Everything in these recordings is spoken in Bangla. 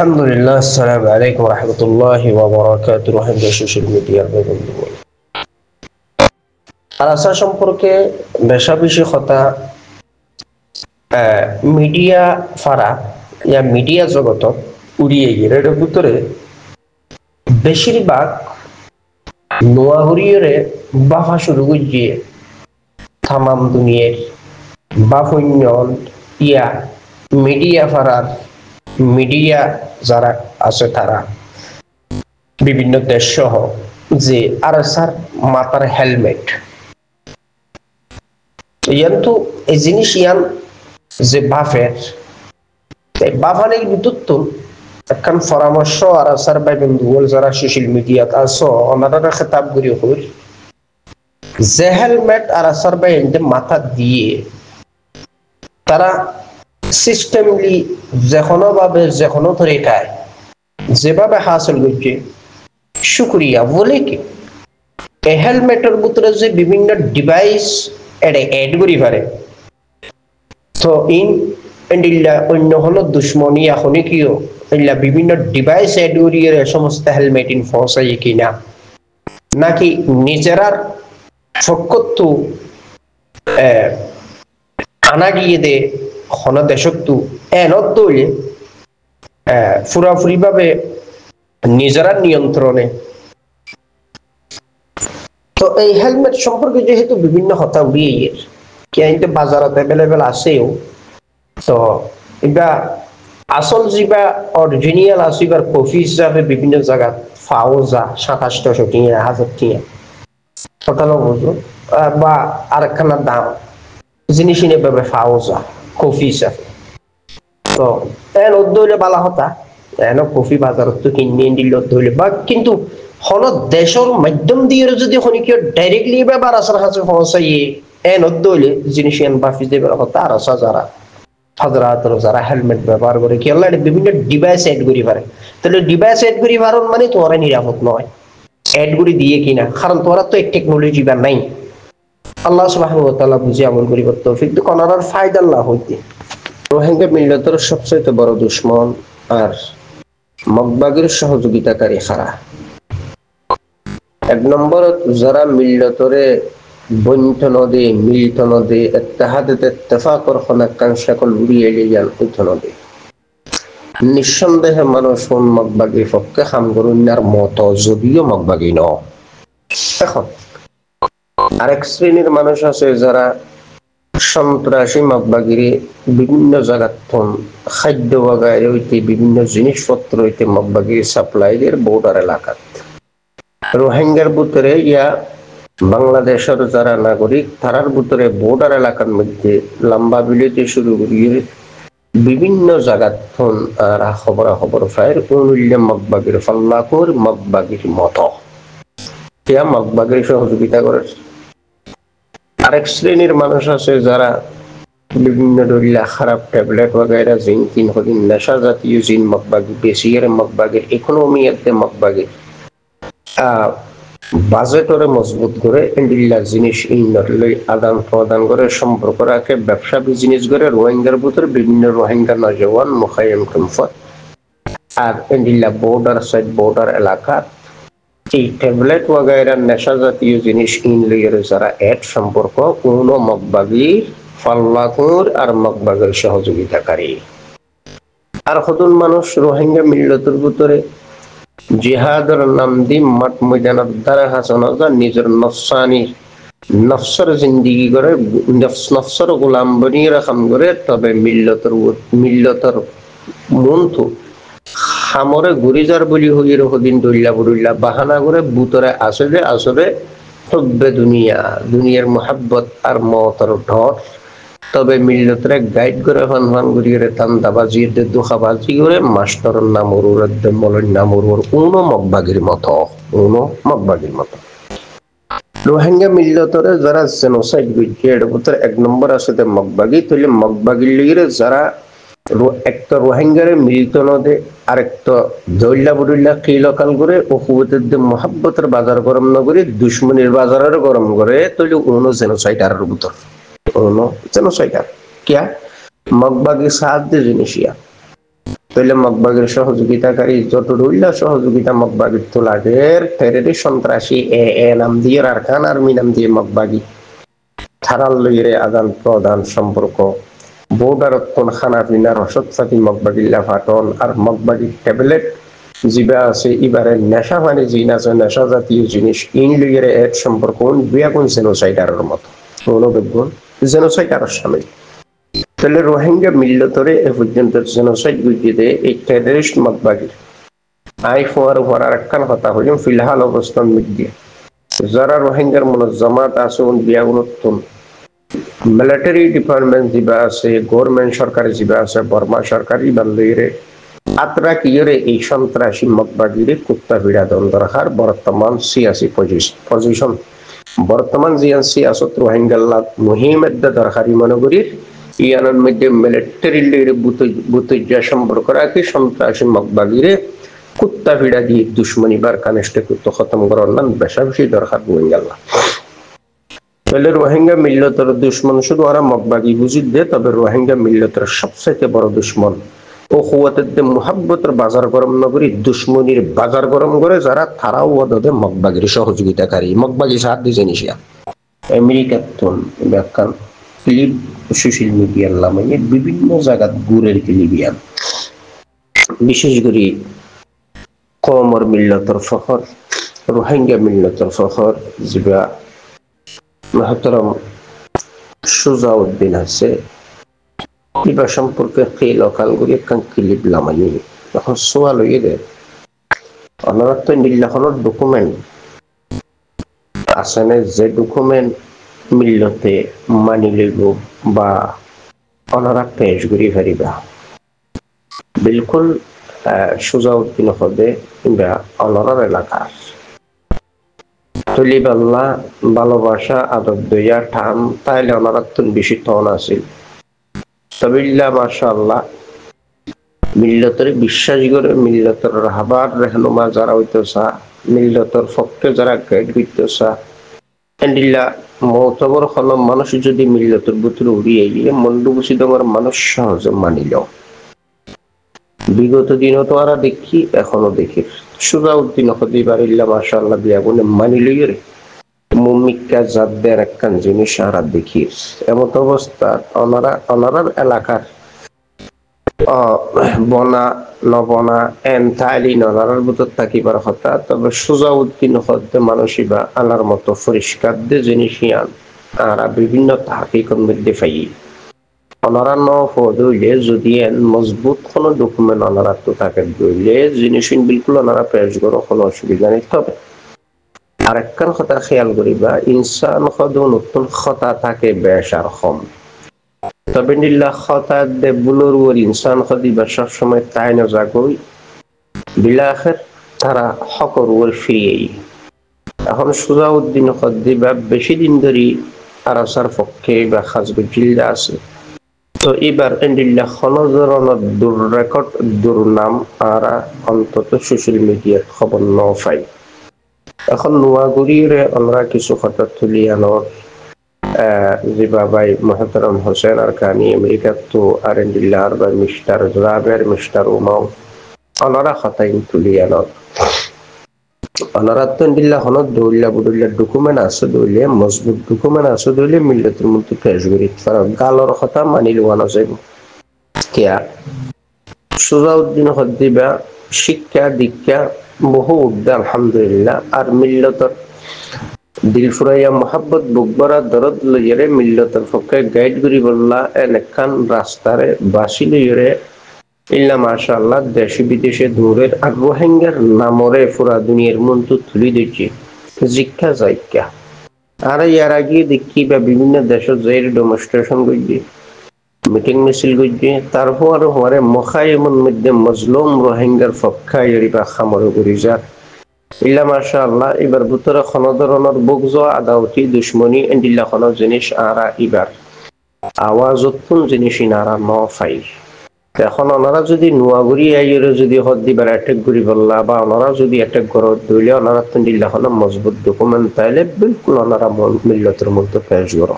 আলহামদুলিল্লাহ, আসসালামু আলাইকুম রহমতুল্লাহি ওয়া বারাকাতুহু। রোহিঙ্গা সোশ্যাল মিডিয়ার বন্ধু আর আসার সম্পর্কে বেশা বেশি কথা মিডিয়া ফারা ইয়া মিডিয়া জগত উড়িয়ে গিয়ে এর ভিতরে বেশিরভাগ নোয়া হরিয়রে বাফা শুরু করছে তামাম দুনিয়ার বাফন্যন ইয়া মিডিয়া ফারার মিডিয়া যারা আছে তারা বিভিন্ন দেশ সহ যে আর স্যার মাথার হেলমেট ইয়ান তো এই জিনিস ইয়ান যে বাফের বাফানের ভিতর তো একখান পরামর্শ আর স্যার ভাই বন্ধু যারা সোশ্যাল মিডিয়াত আছো ওনারা খেতাব করি হল যে হেলমেট আর স্যার ভাই মাথা দিয়ে তারা সিস্টেমলি যেকোনো ভাবে যেকোনো তরিকায় যেভাবে হাসিল করছে শুক্রিয়া বলে কি এই হেলমেটের ভিতরে যে বিভিন্ন ডিভাইস এড করি পারে তো ইন্ডিল্লা অন্য হলো দুশ্মনী এখনই কিও ইল্লা বিভিন্ন ডিভাইস এড করিয়ে সমস্ত হেলমেট ফসাই কিনা নাকি নিজেরার ফকত্তু আনা গিয়ে দে হন দেশত্তু এনত দইলে পুরাপুরি ভাবে নিজেরা নিয়ন্ত্রণে। তো এই হেলমেট সম্পর্কে যেহেতু বিভিন্ন কথা উড়িয়ে কিন্তু বাজারত অ্যাভেলেবেল আছেও তো এটা আসল যা অরিজিনাল আছে এবার কফি হিসাবে বিভিন্ন জায়গায় পাওয়া যা ২৭০০ টিয়া ১০০০ টিয়া কথাটা বুঝলো বা আরেকখানার দাম জিনিস ভাবে পাওয়া যা কফি হিসাবে তো এন উদ্দইলে বালা হতা এন কফি বাজারত তো কিনে দিল ধরলে বা কিন্তু হল দেশের মাধ্যম দিয়ে যদি খনিকে ডাইরেক্টলি ব্যাপার আসার কাছে পৌঁছাইয়ে এন উদ্দইলে জিনিস এন বাফি দেবার কথা আর আসা যারা হাজরাতর যারা হেলমেট ব্যবহার করে কি আল্লাহ বিভিন্ন ডিভাইস এড করি পারে তাহলে ডিভাইস এড করি পারন মানে তোরা নিরাপদ নয় এড করে দিয়ে কিনা কারণ তোরা তো এক টেকনোলজি বা নাই আল্লাহ সুবহানাহু ওয়া তাআলা বুঝে আমল করি তৌফিক তো কোনার ফায়দা আল্লাহ হইতে। রোহিঙ্গা মিল্লাতের সবচেয়ে বড় দুশ্মন আর মগবাগের সহযোগিতাকারী খারা এক নম্বর যারা মিল্লতরে বন্টন দে মিলতন দে ইত্তেহাদে ইত্তেফাকর খনাকাংশা কল উড়িয়ে যান উঠন দে নিঃসন্দেহে মানুষ মগবাগির পক্ষে খাম করুণার মত যদিও মগবাগি ন। এখন আরেক শ্রেণীর মানুষ আছে যারা সন্ত্রাসী মগবাগিরে বিভিন্ন জায়গার খাদ্য বাগায় হইতে বিভিন্ন জিনিসপত্র হইতে মগবাগির সাপ্লাইদের বর্ডার এলাকাত রোহিঙ্গার ভিতরে ইয়া বাংলাদেশের যারা নাগরিক তারার ভিতরে বর্ডার এলাকার মধ্যে লম্বা বিলিতে শুরু করিয়ে বিভিন্ন জায়গার আর খবর ফায়ের অনুল্য মগবাগির ফাল্লাকুর মগবাগির মত ইয়া মগবাগির সহযোগিতা করে। আরেক শ্রেণীর মানুষ আছে যারা বিভিন্ন ধরনের খারাপ ট্যাবলেট বগেরা জিন তিন হদিন নেশা জাতীয় জিন মগবাগি বেশিয়ার মগবাগির ইকোনমিয়াতে মগবাগির বাজেটরে মজবুত করে ইন্ডিল্লা জিনিস ইন্নরলৈ আদান প্রদান করে সম্পর্ক রাখে ব্যবসা বিজনেস করে রোহিঙ্গার ভিতরে বিভিন্ন রোহিঙ্গা নজওয়ান মুখাইম কমফর্ট আর ইন্ডিল্লা বর্ডার এলাকা এই ট্যাবলেট ওয়াগাইরা নেশা জাতীয় জিনিস ইনলিয়ের যারা এড সম্পর্ক কোন মগবাগির ফাল্লাকুর আর মগবাগির সহযোগিতাকারী। আর হদুল মানুষ রোহিঙ্গা মিল্লতের ভিতরে জিহাদের নাম দি মাঠ ময়দানের দ্বারা হাসানো যা নিজের নফসর জিন্দিগি করে নফসর গোলাম বনিয়ে রাখাম করে তবে মিল্লতর মনথু খামরে ঘুরি যার বলি হইর হদিন দল্লা বাহানা করে বুতরে আসলে তবে দুনিয়ার মোহাব্বত আর মতর ঢর তবে মিল্লতরে গাইড করে ফান ঘুরিয়ে তান্দাবাজি দোকাবাজি করে মাস্টার নামর মলের নামর উনো মগবাগির মতো রোহিঙ্গা মিল্লতরে যারা জেনোসাইড করছে এর ভিতরে এক নম্বর আছে মগবাগি তৈলে মগবাগির লিগে যারা একটা রোহিঙ্গারে মিলিত নদে আর একটা দৈল্লা কিলকাল করে অকুবতের মোহাব্বতের বাজার গরম নগরী দুশ্মনীর বাজারের গরম করে তৈলে উনো জেনোসাইডার ভিতর উনো জেনোসাইডার কিয়া মগবাগি সাহায্য জিনিসিয়া তাহলে মগবাগের সহযোগিতাকারী যত রইলা সহযোগিতা মগবাগির তো লাগের টেররিস্ট সন্ত্রাসী এ নাম দিয়ে আরকান আর্মি নাম দিয়ে মগবাগি থারাল লইরে আদান প্রদান সম্পর্ক বর্ডারত্তন খানা পিনার রসদপাতি মগবাগিল্লা ফাটন আর মগবাগির ট্যাবলেট জিবা আছে এবারে নেশা মানে জিন আছে নেশা জাতীয় জিনিস ইন লইরে এর সম্পর্ক বিয়াগুন জেনোসাইডারের মতো অনুবিজ্ঞ জেনোসাইডারের সামিল তাহলে রোহিঙ্গা মিল্লতরে এ পর্যন্ত জেনোসাইড গুজিয়ে এই টেররিস্ট মগবাগির আই ফোয়ার ভরার একখান কথা হইম ফিলহাল অবস্থান মিডিয়া যারা রোহিঙ্গার মনজ্জামাত আছে বিয়াগুনত্তন মিলিটারি ডিপার্টমেন্ট জিবা আছে গভর্নমেন্ট সরকার জিবা আছে বর্মা সরকারি বান্ধবীরে আত্রা কিয়রে এই সন্ত্রাসী মগবাগিরে কুত্তা বিড়া দ্বন্দ্বর বর্তমান সিয়াসি পজিশন বর্তমান জিয়ান সিয়াসত রোহিঙ্গাল্লা মুহিমের দরকারি মনোগরীর ইয়ানোর মধ্যে মিলিটারি বুতজ্জা সম্পর্ক রাখি সন্ত্রাসী মগবাগিরে কুত্তা ভিড়া দিয়ে দুশ্মনী বার কানেস্টে কুত্ত খতম করার বেশা বেশি দরকার রোহিঙ্গাল্লা তাহলে রোহিঙ্গা মিল্লতের দুশ্মন শুধু ওরা মগবাগি বুঝিয়ে দে তবে রোহিঙ্গা মিল্লতের সবচাইতে বড় দুশ্মন ও কুয়াতের মুহাব্বতের বাজার গরম নগরী দুশ্মনির বাজার গরম করে যারা তারাও ওদে মগবাগির সহযোগিতাকারী মগবাগি সাহায্য দিয়ে নিশিয়া আমেরিকার তোন ব্যাখ্যান ক্লিপ সোশ্যাল মিডিয়ার লামাইয়ে বিভিন্ন জায়গাত গুড়ের ক্লিবিয়ান বিশেষ করে কমর মিল্লতর ফখর রোহিঙ্গা মিল্লতর ফখর জিবা মহতরম সুজাউদ্দিন আছে ইবা সম্পর্কে খেয়ে লোকাল করে একখান ক্লিপ লামাইয়ে এখন সোয়াল হয়ে দেয় অনারত্ব মিল্লাখনের ডকুমেন্ট আসলে যে ডকুমেন্ট মিল্লতে মানি লইব বা অনারা পেশ করি ফারিবা বিলকুল সুজাউদ্দিন হবে কিংবা অনারার এলাকার তলিবাল্লা ভালোবাসা আদব দইয়া ঠাম তাইলে অনারাত্তন বেশি টন আছিল তবিল্লা মাশাআল্লাহ মিল্লতের বিশ্বাস করে মিল্লতের রাহবার রেহনুমা যারা হইতেছা মিল্লতের পক্ষে যারা গাইড করতেছা এন্ডিল্লা মতবর হলো মানুষ যদি মিল্লতের ভিতরে উড়িয়ে গিয়ে মন্ডুবুসি তোমার মানুষ সহজে মানিল বিগত দিনও তো আমরা দেখি এখনো দেখি সুজাউদ্দিন হদিবারিল্লা মাশাআল্লাহ বিয়া বলে মানিলই রে মুমিকা জাদ্দের একখান জিনিস আমরা দেখি এমন অবস্থা অনারার এলাকার বনা নবনা এনথাইলি ননারার ভিতর থাকিবার কথা তবে সুজাউদ্দিন হদ্দে মানুষই বা আলার মতো পরিষ্কার দে জিনিস আরা বিভিন্ন তাহাকিকর মধ্যে পাই অনারা ন হইলে যদি মজবুত কোনো ডকুমেন্ট অনারা তো থাকে দইলে জিনিস বিলকুল অনারা পেশ করো কোনো অসুবিধা নেই তবে আর একখান কথা খেয়াল করিবা ইনসান হদ নতুন কথা থাকে বেশ আর কম তবে নিল্লা খতা দে বুলোর ওর ইনসান খদিবা সব সময় তাই না জাগই বিলাখের তারা হকর ওর ফিরিয়েই এখন সুজাউদ্দিন খদিবা বেশি দিন ধরে আরাসার পক্ষে বা খাজগু জিল্লা আছে তো এবার এন্ডিল্লা কোনো ধরনের দুর্রেকর্ড দুর্নাম আরা অন্তত সোশ্যাল মিডিয়ার খবর ন পাই এখন নোয়াগুড়িরে আমরা কিছু কথা তুলি আনোর জিবাবাই মহতরম হোসেন আরকানি আমেরিকা তো আরেন্ডিল্লাহ বা মিস্টার জাবের মিস্টার উমাও ওনারা খাতাইন তুলি আনোর ওনারা তো আরেন্ডিল্লাহ হনত দৌলিয়া বুদুল্লাহ ডকুমেন্ট আছে দৌলিয়া মজবুত ডকুমেন্ট আছে দৌলিয়া মিল্লতের মধ্যে পেশ করি গালর কথা মানি লোয়ানো যাইব কেয়া সুজাউদ্দিন হদ্দিবা শিক্ষা দীক্ষা বহু উদ্দা আলহামদুলিল্লাহ আর মিল্লতর দিলফুরাইয়া মোহাব্বত বুকবরা দরদ লইরে মিল্লতের পক্ষে গাইড করি বললা এনেখান রাস্তারে বাসি লইরে ইল্লা মাশাআল্লাহ দেশি বিদেশে দূরের আর রোহিঙ্গার নামরে পুরা দুনিয়ার মন্তু তুলি দিচ্ছি শিক্ষা যাইকা আর ইয়ার আগে দেখি বা বিভিন্ন দেশের যাই ডেমনস্ট্রেশন করছি মিটিং মিছিল করছি তারপর হরে মখাইমন মধ্যে মজলুম রোহিঙ্গার পক্ষে এরিবা খামর করি যার ইল্লা মাশাআল্লাহ এবার ভিতরে কোনো ধরনের বুকজ আদাউতি দুশ্মনী এন্ডিল্লা কোনো জিনিস আরা এবার আওয়াজতুন জিনিস নারা ন ফাই এখন ওনারা যদি নোয়াগুড়ি আইরে যদি হদ দিবার অ্যাটাক করি বললা বা ওনারা যদি অ্যাটাক করো দইলে ওনারা এন্ডিল্লা কোনো মজবুত ডকুমেন্ট তাইলে বিলকুল ওনারা মিল্লতের মধ্যে পেশ করো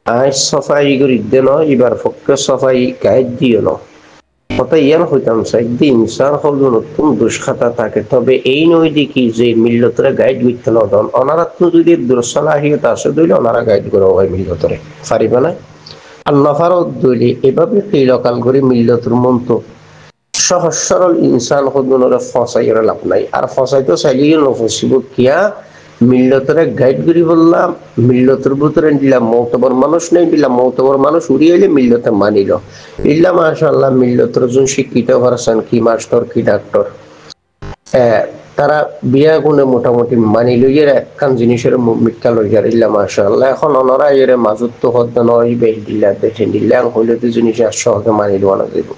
আই সফাই করি দেন এবার পক্ষে সফাই গাইড দিও না কথা ইয়ার হইতাম চাই ইনসান হল নতুন দুষ্খাতা থাকে তবে এই নয় দেখি যে মিল্লতরে গাইড করতে নদন অনারাত্ম যদি দুঃসালাহিয়ত আছে দইলে ওনারা গাইড করা হয় মিল্লতরে পারিবে না আল্লাহ ফারত দইলে এভাবে কিলকাল করে মিল্লতর মন্ত সহজ সরল ইনসান হদুনরে ফসাইয়ের লাভ নাই আর ফসাই তো চাইলেই নফসিব কিয়া মিল্লতরে গাইড করি বললাম মিল্লতের ভিতরে দিলাম মৌতবর মানুষ নেই দিলাম মৌতবর মানুষ উড়িয়ে এলে মিল্লতে মানিল ইল্লা মাশাআল্লাহ মিল্লতের জন শিক্ষিত ভার্সান কি মাস্টার কি ডাক্তার তারা বিয়া গুণে মোটামুটি মানি লইয়ের একখান জিনিসের মিথ্যা লইয়ার ইল্লা মাশাআল্লাহ এখন ওনারা এর মাজুত্ব হদ্দ নয় বেশ দিল্লা দেখেন দিল্লা হইলে তো জিনিস আর সহজে মানি লওয়া না যাইব